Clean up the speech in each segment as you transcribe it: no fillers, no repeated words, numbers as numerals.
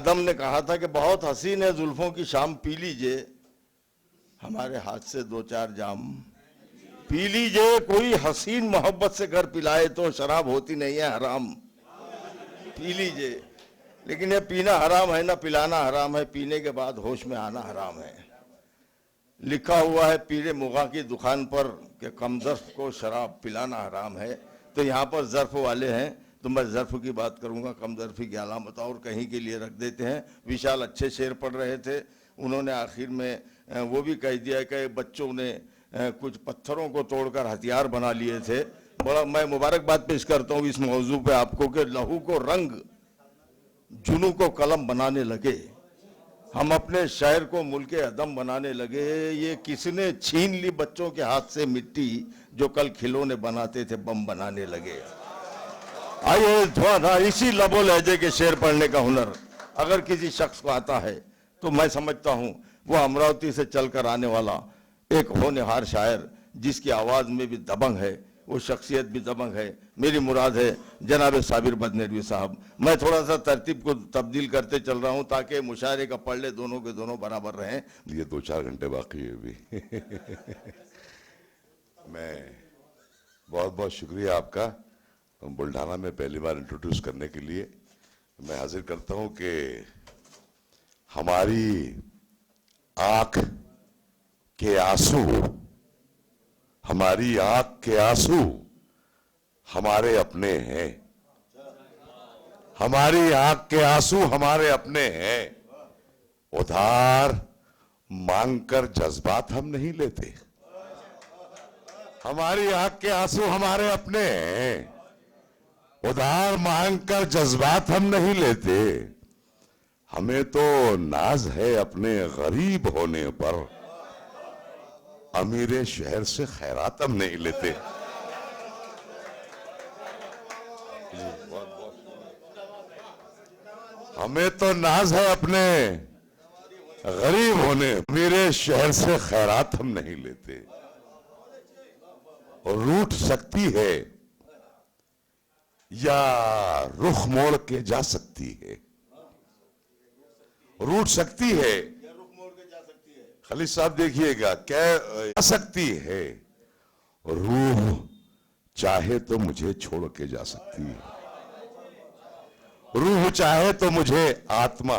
आदम ने कहा था कि बहुत हसीन है जुल्फों की शाम, पी लीजिए हमारे हाथ से दो चार जाम, पी लीजिए। कोई हसीन मोहब्बत से घर पिलाए तो शराब होती नहीं है हराम, पी लीजिए। लेकिन ये पीना हराम है ना पिलाना हराम है, पीने के बाद होश में आना हराम है। लिखा हुआ है पीरे मुगा की दुकान पर कि कम ज़र्फ को शराब पिलाना हराम है। तो यहाँ पर ज़र्फ वाले हैं तो मैं ज़र्फ की बात करूँगा, कम ज़र्फी की अलामत और कहीं के लिए रख देते हैं। विशाल अच्छे शेर पढ़ रहे थे, उन्होंने आखिर में वो भी कह दिया कि बच्चों ने कुछ पत्थरों को तोड़कर हथियार बना लिए थे। बड़ा मैं मुबारकबाद पेश करता हूँ इस मौजू पे आपको कि लहू को रंग जुनू को कलम बनाने लगे, हम अपने शहर को मुल्क अदम बनाने लगे। ये किसने छीन ली बच्चों के हाथ से मिट्टी जो कल खिलौने बनाते थे बम बनाने लगे। आइए थोड़ा इसी लबो लहजे के शेर पढ़ने का हुनर अगर किसी शख्स को आता है तो मैं समझता हूँ वो अमरावती से चलकर आने वाला एक होनहार शायर जिसकी आवाज़ में भी दबंग है, वो शख्सियत भी दबंग है। मेरी मुराद है जनाब साबिर बदनेरवी साहब। मैं थोड़ा सा तरतीब को तब्दील करते चल रहा हूँ ताकि मुशायरे का पढ़ले दोनों के दोनों बराबर रहें। ये 2-4 घंटे बाकी है अभी। मैं बहुत बहुत शुक्रिया आपका बुल्ढाना में पहली बार इंट्रोड्यूस करने के लिए। मैं हाजिर करता हूँ कि हमारी आंख के आंसू, हमारी आंख के आंसू हमारे अपने हैं, हमारी आंख के आंसू हमारे अपने हैं। उधार मांगकर जज्बात हम नहीं लेते, हमारी आंख के आंसू हमारे अपने हैं। उधार मांगकर जज्बात हम नहीं लेते, हमें तो नाज है अपने गरीब होने पर, अमीरे शहर से खैरात हम नहीं लेते। हमें तो नाज है अपने गरीब होने, अमीरे शहर से खैरात हम नहीं लेते। रूठ सकती है या रुख मोड़ के जा सकती है, रूठ सकती है खलील साहब देखिएगा क्या जा सकती है, रूह चाहे तो मुझे छोड़ के जा सकती है, रूह चाहे तो मुझे आत्मा,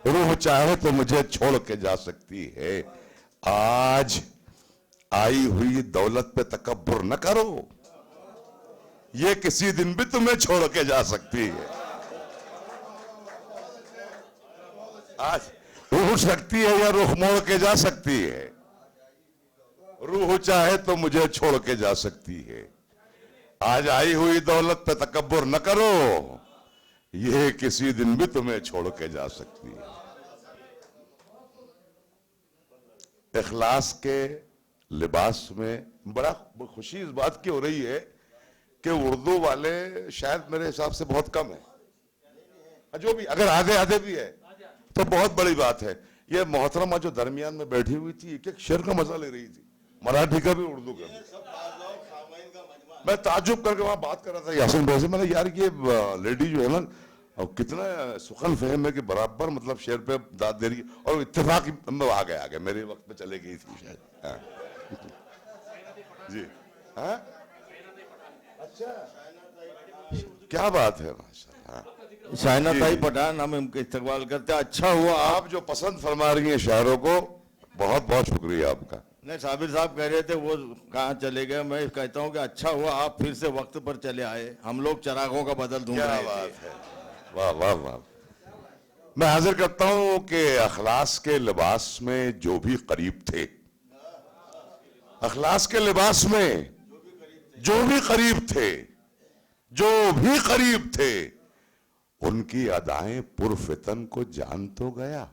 रूह चाहे तो मुझे छोड़ के जा सकती है। आज आई हुई दौलत पे तकब्बुर न करो, ये किसी दिन भी तुम्हें छोड़ के जा सकती है। आज रूह सकती है या रुख मोड़ के जा सकती है, रूह चाहे तो मुझे छोड़ के जा सकती है। आज आई हुई दौलत पे तकब्बुर न करो, ये किसी दिन भी तुम्हें छोड़ के जा सकती है। इखलास के लिबास में बड़ा खुशी इस बात की हो रही है कि उर्दू वाले शायद मेरे हिसाब से बहुत कम है, जो भी अगर आधे आधे भी है तो बहुत बड़ी बात है। ये मोहतरमा जो दरमियान में बैठी हुई थी एक एक शेर का मजा ले रही थी, मराठी का भी उर्दू का भी। मैं ताजुब करके वहां बात कर रहा था यासिन भाई से, मैंने यार ये लेडी जो है ना और कितना सुखन फहम है कि बराबर मतलब शेर पे दाद दे रही है, और इत्तेफाक में आ गया मेरे वक्त में चले गई थी शायद। हाँ। जी हाँ अच्छा क्या बात है माशाल्लाह। शायना ताई पठान हम इनका इस्तकबाल करते हैं। अच्छा हुआ आप जो पसंद फरमा रही हैं शायरों को, बहुत बहुत शुक्रिया आपका। नहीं साबिर साहब कह रहे थे वो कहाँ चले गए, मैं कहता हूँ कि अच्छा हुआ आप फिर से वक्त पर चले आए, हम लोग चरागों का बदल ढूंढ रहे थे। वाह वाह वाह। मैं हाजिर करता हूँ कि अखलास के लिबास में जो भी करीब थे, अखलास के लिबास में जो भी करीब थे, जो भी करीब थे, उनकी अदाएं पुरफितन को जान तो गया,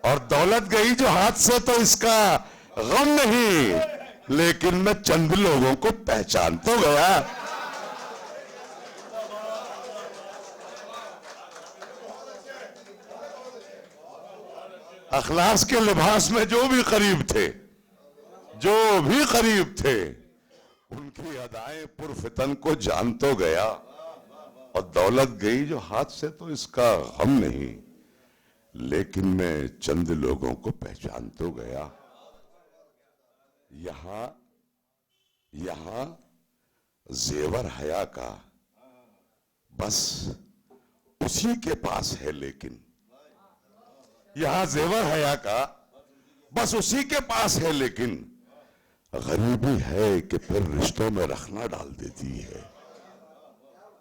और दौलत गई जो हाथ से तो इसका गम नहीं, लेकिन मैं चंद लोगों को पहचान तो गया। अखलास के लिबास में जो भी करीब थे, जो भी करीब थे, उनकी अदाएं पुरफितन को जान तो गया, और दौलत गई जो हाथ से तो इसका गम नहीं, लेकिन मैं चंद लोगों को पहचान तो गया। यहां जेवर हया का बस उसी के पास है, लेकिन यहां जेवर हया का बस उसी के पास है, लेकिन गरीबी है कि फिर रिश्तों में रखना डाल देती है।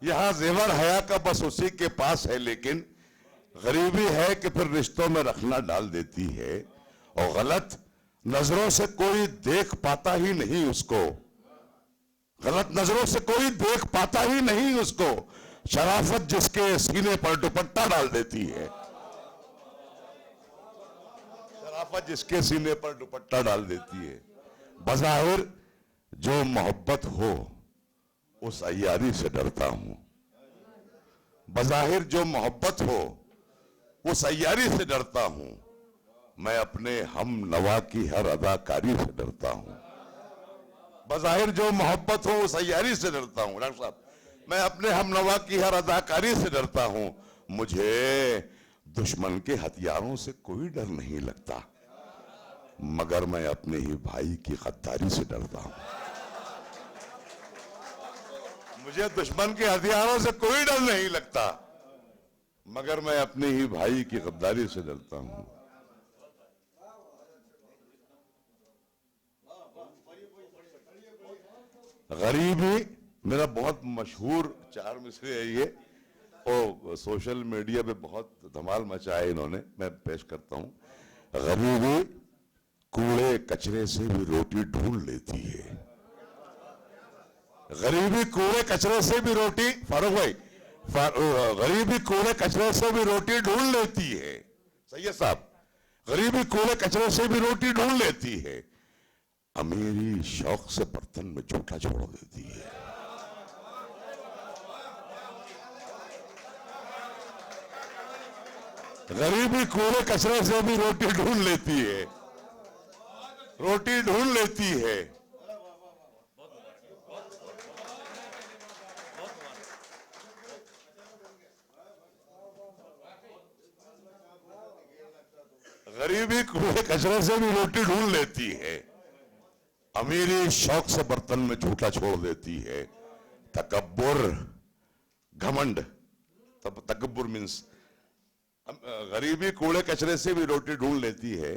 यहां जेवर हया का बस उसी के पास है, लेकिन गरीबी है कि फिर रिश्तों में रखना डाल देती है। और गलत नजरों से कोई देख पाता ही नहीं उसको, गलत नजरों से कोई देख पाता ही नहीं उसको, शराफत जिसके सीने पर दुपट्टा डाल देती है, शराफत जिसके सीने पर दुपट्टा डाल देती है। बज़ाहिर जो मोहब्बत हो उस अय्यारी से डरता हूं, बज़ाहिर जो मोहब्बत हो उस अय्यारी से डरता हूं। मैं अपने हम नवा की हर अदाकारी से डरता हूं, बज़ाहिर जो मोहब्बत हो उस अय्यारी से डरता हूं। डॉक्टर साहब, मैं अपने हम नवा की हर अदाकारी से डरता हूं। मुझे दुश्मन के हथियारों से कोई डर नहीं लगता, मगर मैं अपने ही भाई की गद्दारी से डरता हूं। मुझे दुश्मन के हथियारों से कोई डर नहीं लगता, मगर मैं अपने ही भाई की गद्दारी से डरता हूं। गरीबी मेरा बहुत मशहूर चार मिसरे है ये, और सोशल मीडिया पे बहुत धमाल मचा है इन्होंने, मैं पेश करता हूं। गरीबी कूड़े कचरे से भी रोटी ढूंढ लेती है, गरीबी कूड़े कचरे से भी रोटी, फारूक भाई, गरीबी कूड़े कचरे से भी रोटी ढूंढ लेती है। सही है साहब, गरीबी कूड़े कचरे से भी रोटी ढूंढ लेती है, अमीरी शौक से बर्तन में झूठा छोड़ देती है। गरीबी कूड़े कचरे से भी रोटी ढूंढ लेती है, रोटी ढूंढ लेती है। गरीबी कूड़े कचरे से भी रोटी ढूंढ लेती है, अमीरी शौक से बर्तन में झूठा छोड़ देती है। तकब्बुर, घमंड, तब तकब्बुर मीन्स गरीबी कूड़े कचरे से भी रोटी ढूंढ लेती है,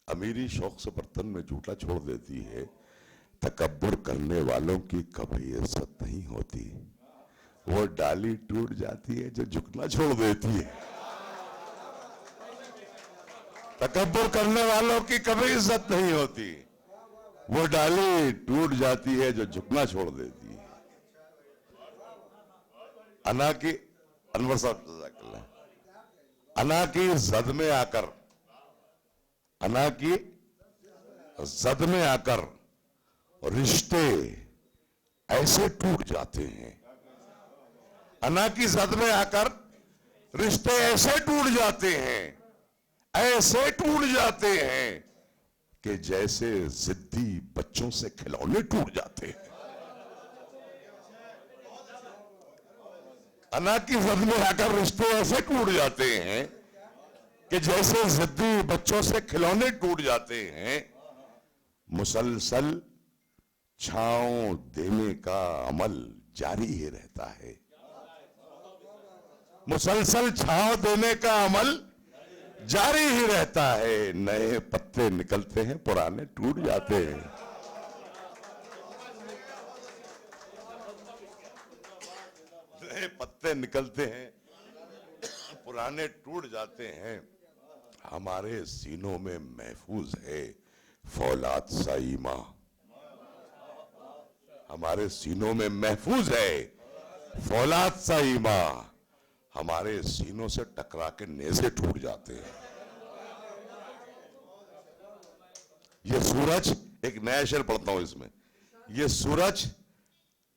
अमीरी शौक से बर्तन में झूठा छोड़ देती है। तकब्बुर करने वालों की कभी इज्जत नहीं होती, वो डाली टूट जाती है जो झुकना छोड़ देती है। तकब्बुर करने वालों की कभी इज्जत नहीं होती, वो डाली टूट जाती है जो झुकना छोड़ देती है। अना की, अनवर साहब, अना की जद में आकर, अना की जद में आकर रिश्ते ऐसे टूट जाते हैं, अना की जद में आकर रिश्ते ऐसे टूट जाते हैं, ऐसे टूट जाते हैं कि जैसे जिद्दी बच्चों से खिलौने टूट जाते हैं। अना की जद में आकर रिश्ते ऐसे टूट जाते हैं कि जैसे जिद्दी बच्चों से खिलौने टूट जाते हैं। मुसलसल छांव देने का अमल जारी ही रहता है, मुसलसल छांव देने का अमल जारी ही रहता है। नए पत्ते निकलते हैं, पुराने टूट जाते हैं। नए पत्ते निकलते हैं, पुराने टूट जाते हैं। हमारे सीनों में महफूज है फौलाद सा ईमान, हमारे सीनों में महफूज है फौलाद सा ईमान। हमारे सीनों से टकरा के नेज़े टूट जाते हैं। ये सूरज, एक नया शेर पढ़ता हूं इसमें, ये सूरज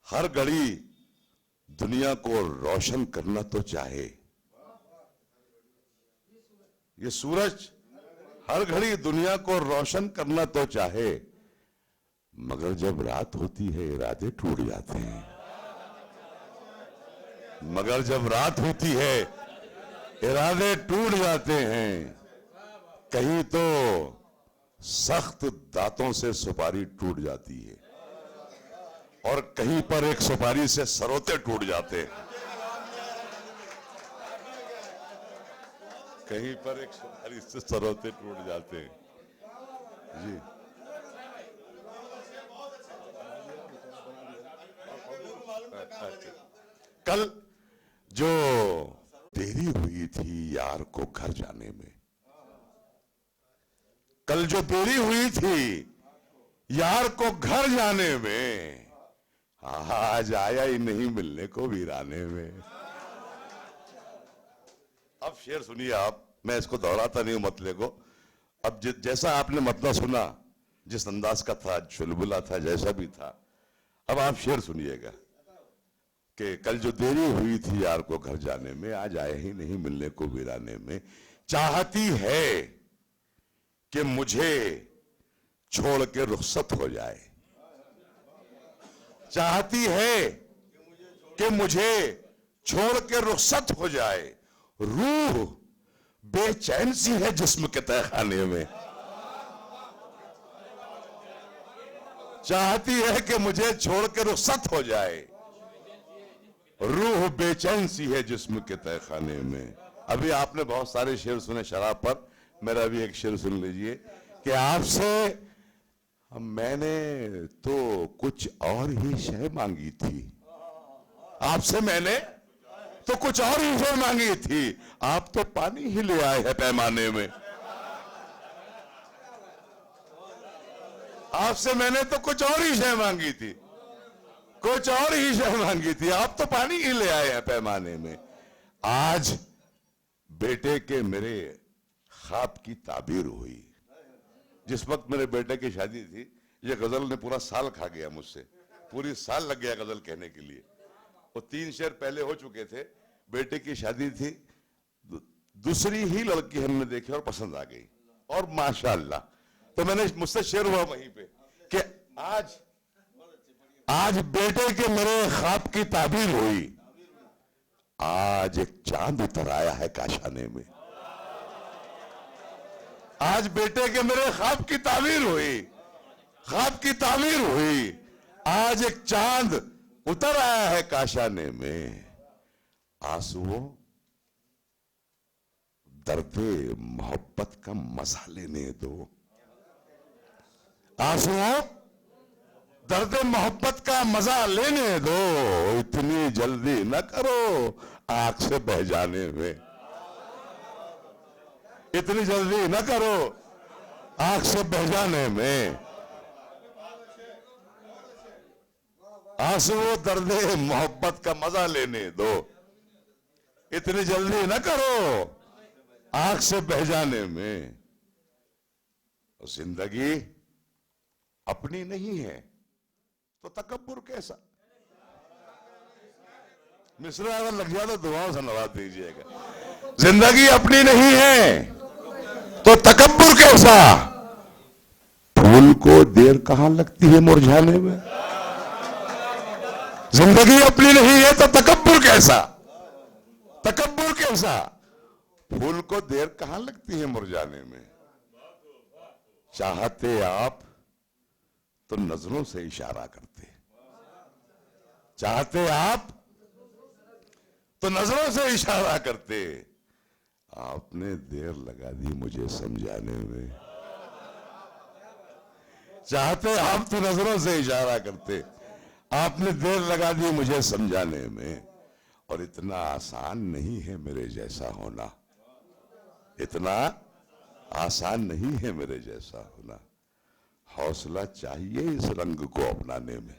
हर घड़ी दुनिया को रोशन करना तो चाहे, ये सूरज हर घड़ी दुनिया को रोशन करना तो चाहे, मगर जब रात होती है इरादे टूट जाते हैं। मगर जब रात होती है इरादे टूट जाते हैं। कहीं तो सख्त दांतों से सुपारी टूट जाती है और कहीं पर एक सुपारी से सरोते टूट जाते हैं। कहीं पर एक सुपारी से सरोते टूट जाते हैं। जी कल जो देरी हुई थी यार को घर जाने में, कल जो देरी हुई थी यार को घर जाने में, आज आया ही नहीं मिलने को वीराने में। अब शेर सुनिए आप, मैं इसको दोहराता नहीं हूं मतले को। अब जैसा आपने मतला सुना, जिस अंदाज का था, चुलबुला था, जैसा भी था, अब आप शेर सुनिएगा कि कल जो देरी हुई थी यार को घर जाने में, आज आए ही नहीं मिलने को वीराने में। चाहती है कि मुझे छोड़ के रुखसत हो जाए, चाहती है कि मुझे छोड़ के रुखसत हो जाए। रूह बेचैन सी है जिस्म के तहखाने में, चाहती है कि मुझे छोड़ के रुखसत हो जाए। रूह बेचैन सी है जिस्म के तहखाने में। अभी आपने बहुत सारे शेर सुने शराब पर, मेरा भी एक शेर सुन लीजिए कि आपसे मैंने तो कुछ और ही शय मांगी थी, आपसे मैंने तो कुछ और ही शय मांगी थी, आप तो पानी ही ले आए हैं पैमाने में। आपसे मैंने तो कुछ और ही शय मांगी थी, कुछ और ही शय मांगी थी, आप तो पानी ही ले आए हैं पैमाने में। आज बेटे के मेरे ख्वाब की ताबीर हुई। जिस वक्त मेरे बेटे की शादी थी, ये गजल ने पूरा साल खा गया मुझसे, पूरी साल लग गया गजल कहने के लिए। वो 3 शेर पहले हो चुके थे, बेटे की शादी थी, दूसरी ही लड़की हमने देखी और पसंद आ गई, और माशाअल्लाह। तो मैंने मुझसे शेर हुआ वहीं पे कि आज बेटे के मेरे ख्वाब की ताबीर हुई। आज एक चांद उतर आया है काशाने में, आज बेटे के मेरे ख्वाब की ताबीर हुई, ख्वाब की ताबीर हुई। आज एक चांद उतर आया है काशाने में। आंसुओं दर्दे मोहब्बत का मजा लेने दो, आंसुओं दर्दे मोहब्बत का मजा लेने दो। इतनी जल्दी न करो आंख से बह जाने में, इतनी जल्दी न करो आंख से बह जाने में। आंसुओं दर्दे मोहब्बत का मजा लेने दो, इतनी जल्दी न करो आंख से बह जाने में। जिंदगी अपनी नहीं है तो तकब्बुर कैसा। मिस्र अगर लग जाए तो दुआओं से नवाज दीजिएगा। जिंदगी अपनी नहीं है तो तकब्बुर कैसा। फूल को देर कहां लगती है मुरझाने में। जिंदगी अपनी नहीं है तो तकब्बुर कैसा, तकब्बुर कैसा। फूल को देर कहां लगती है मुरझाने में। चाहते आप तो नजरों से इशारा करते, चाहते आप तो नजरों से इशारा करते। आपने देर लगा दी मुझे समझाने में। चाहते आप तो नजरों से इशारा करते, आपने देर लगा दी मुझे समझाने में। और इतना आसान नहीं है मेरे जैसा होना, इतना आसान नहीं है मेरे जैसा होना। हौसला चाहिए इस रंग को अपनाने में।